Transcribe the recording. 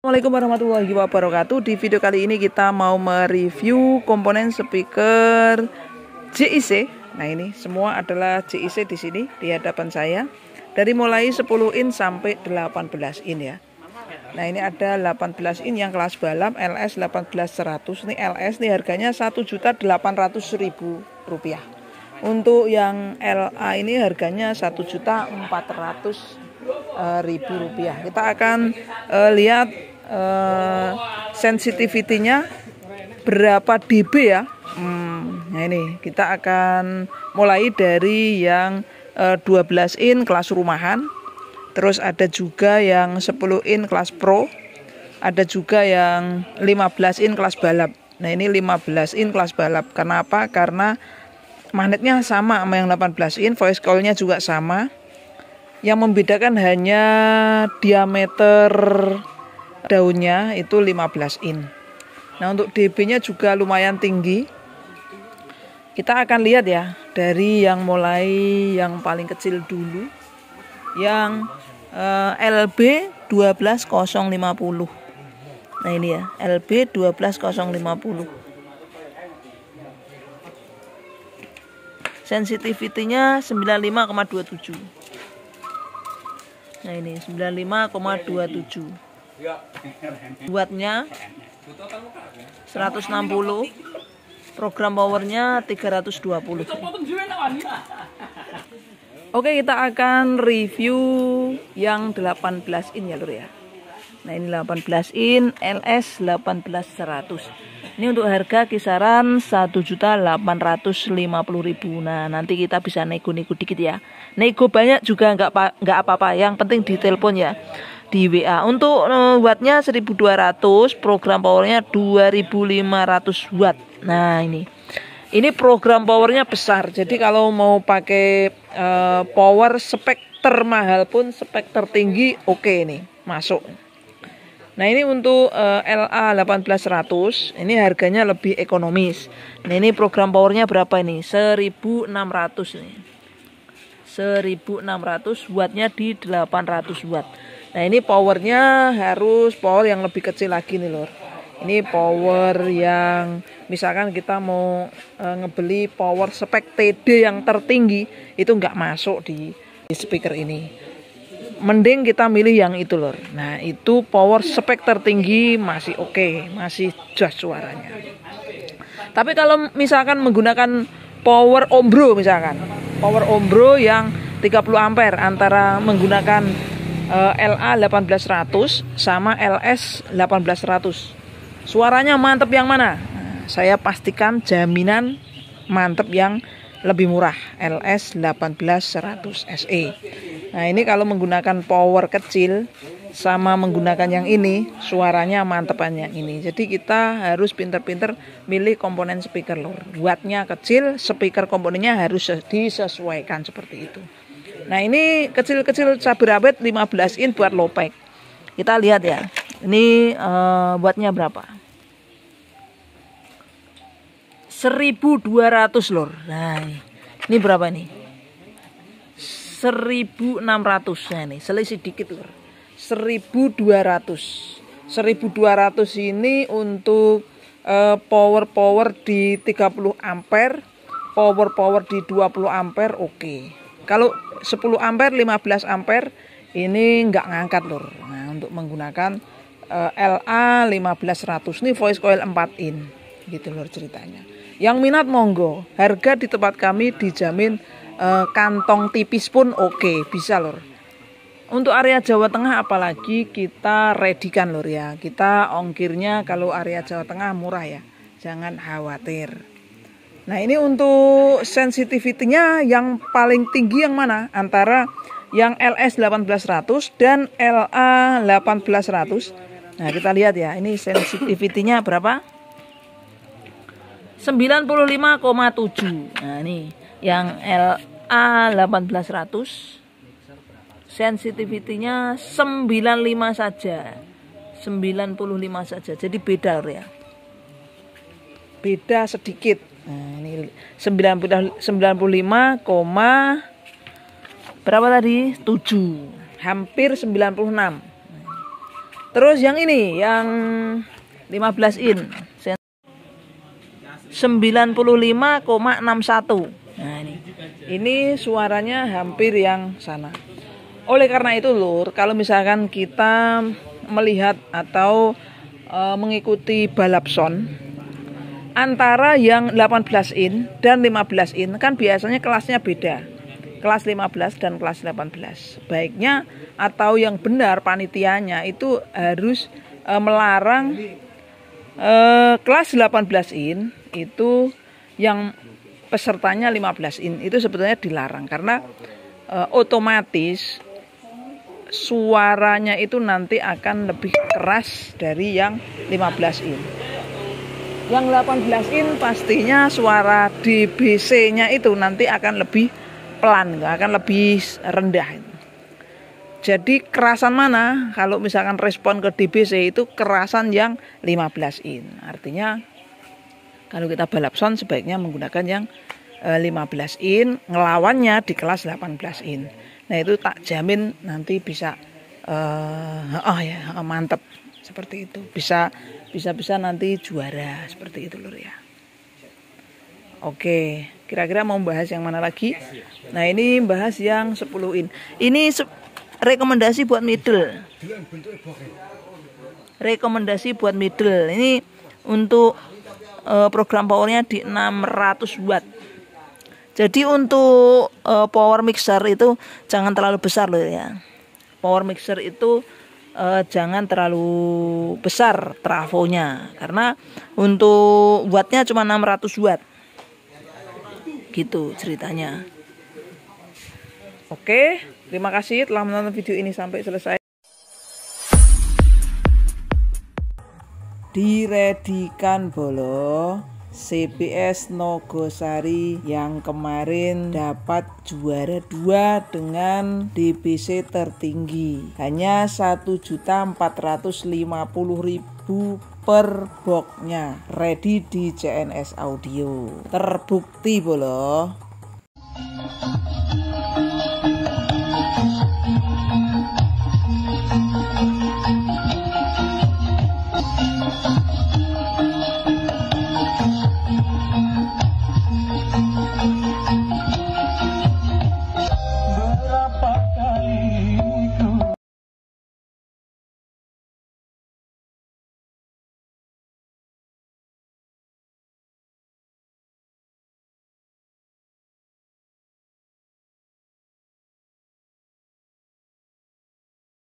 Assalamualaikum warahmatullahi wabarakatuh. Di video kali ini kita mau mereview komponen speaker JIC. Nah, ini semua adalah JIC di sini di hadapan saya. Dari mulai 10 in sampai 18 in ya. Nah, ini ada 18 in yang kelas balap LS 18100. Ini LS nih harganya Rp1.800.000. Untuk yang LA ini harganya Rp1.400.000. Kita akan lihat sensitivity-nya berapa dB ya. Nah, ini kita akan mulai dari yang 12 in kelas rumahan. Terus ada juga yang 10 in kelas pro. Ada juga yang 15 in kelas balap. Nah, ini 15 in kelas balap. Kenapa? Karena magnetnya sama yang 18 in, voice coil-nya juga sama. Yang membedakan hanya diameter daunnya itu 15 in. Nah, untuk dB-nya juga lumayan tinggi. Kita akan lihat ya dari yang mulai yang paling kecil dulu. Yang LB 12050. Nah, ini ya, LB 12050. Sensitivity-nya 95,27. Nah, ini 95,27. Wattnya 160. Program powernya 320. Oke, kita akan review yang 18 in ya lur ya. Nah, ini 18 in LS 18100. Ini untuk harga kisaran Rp1.850.000. Nah, nanti kita bisa nego-nego dikit ya. Nego banyak juga nggak apa-apa. Yang penting ditelepon ya di WA. Untuk wattnya 1200, program powernya 2500 watt. Nah, ini program powernya besar. Jadi kalau mau pakai power spek termahal pun spek tertinggi oke nih masuk. Nah, ini untuk LA 1800, ini harganya lebih ekonomis. Nah, ini program powernya berapa ini? 1600 nih. 1600, wattnya di 800 watt. Nah, ini powernya harus power yang lebih kecil lagi nih lor. Ini power yang misalkan kita mau ngebeli power spek TD yang tertinggi, itu nggak masuk di speaker ini. Mending kita milih yang itu lor. Nah, itu power spek tertinggi masih oke, masih jos suaranya. Tapi kalau misalkan menggunakan power ombro misalkan, power ombro yang 30 ampere antara menggunakan LA 1800 sama LS 1800. Suaranya mantep yang mana? Nah, saya pastikan jaminan mantep yang lebih murah, LS 1800 SE. Nah, ini kalau menggunakan power kecil sama menggunakan yang ini, suaranya mantepan yang ini. Jadi kita harus pinter-pinter milih komponen speaker lor. Wattnya kecil, speaker komponennya harus disesuaikan seperti itu. Nah, ini kecil-kecil cabai rawit 15 in buat low pack. Kita lihat ya. Ini wattnya berapa? 1200 lor. Nah, ini berapa nih? 1600. Nah, ini selisih dikit lor. 1200. 1200 ini untuk power di 30 ampere, power di 20 ampere oke. Kalau 10 ampere, 15 ampere ini nggak ngangkat lor. Nah, untuk menggunakan LA 1500 ini voice coil 4 in gitu lor ceritanya. Yang minat monggo, harga di tempat kami dijamin kantong tipis pun oke, bisa lor. Untuk area Jawa Tengah apalagi kita redikan lor ya. Kita ongkirnya kalau area Jawa Tengah murah ya, jangan khawatir. Nah, ini untuk sensitivity-nya yang paling tinggi yang mana? Antara yang LS 1800 dan LA 1800. Nah, kita lihat ya, ini sensitivity-nya berapa? 95,7. Nah, ini yang LA 1800 sensitivity-nya 95 saja. 95 saja. Jadi beda ya. Beda sedikit. Nah, ini 95, berapa tadi? 7. Hampir 96. Terus yang ini yang 15 in 95,61. Nah ini suaranya hampir yang sana. Oleh karena itu lur, kalau misalkan kita melihat atau mengikuti balap sound antara yang 18 in dan 15 in kan biasanya kelasnya beda. Kelas 15 dan kelas 18. Baiknya atau yang benar panitianya itu harus melarang kelas 18 in itu yang pesertanya 15 in itu sebetulnya dilarang karena otomatis suaranya itu nanti akan lebih keras dari yang 15 in. Yang 18 in pastinya suara DBC-nya itu nanti akan lebih pelan, akan lebih rendah. Jadi kerasan mana? Kalau misalkan respon ke DBC itu kerasan yang 15 in. Artinya kalau kita balap sound sebaiknya menggunakan yang 15 in, ngelawannya di kelas 18 in. Nah itu tak jamin nanti bisa mantep seperti itu. Bisa nanti juara seperti itu lur ya. Oke, kira-kira mau bahas yang mana lagi? Nah ini bahas yang 10 in. Ini rekomendasi buat middle. Rekomendasi buat middle. Ini untuk program powernya di 600 watt. Jadi untuk power mixer itu jangan terlalu besar loh ya. Power mixer itu jangan terlalu besar trafonya karena untuk wattnya cuma 600 watt. Gitu ceritanya. Oke, terima kasih telah menonton video ini sampai selesai. Diredikan bolo CPS Nogosari yang kemarin dapat juara 2 dengan DBC tertinggi hanya 1.450.000 per boxnya, ready di CNS Audio, terbukti bolo.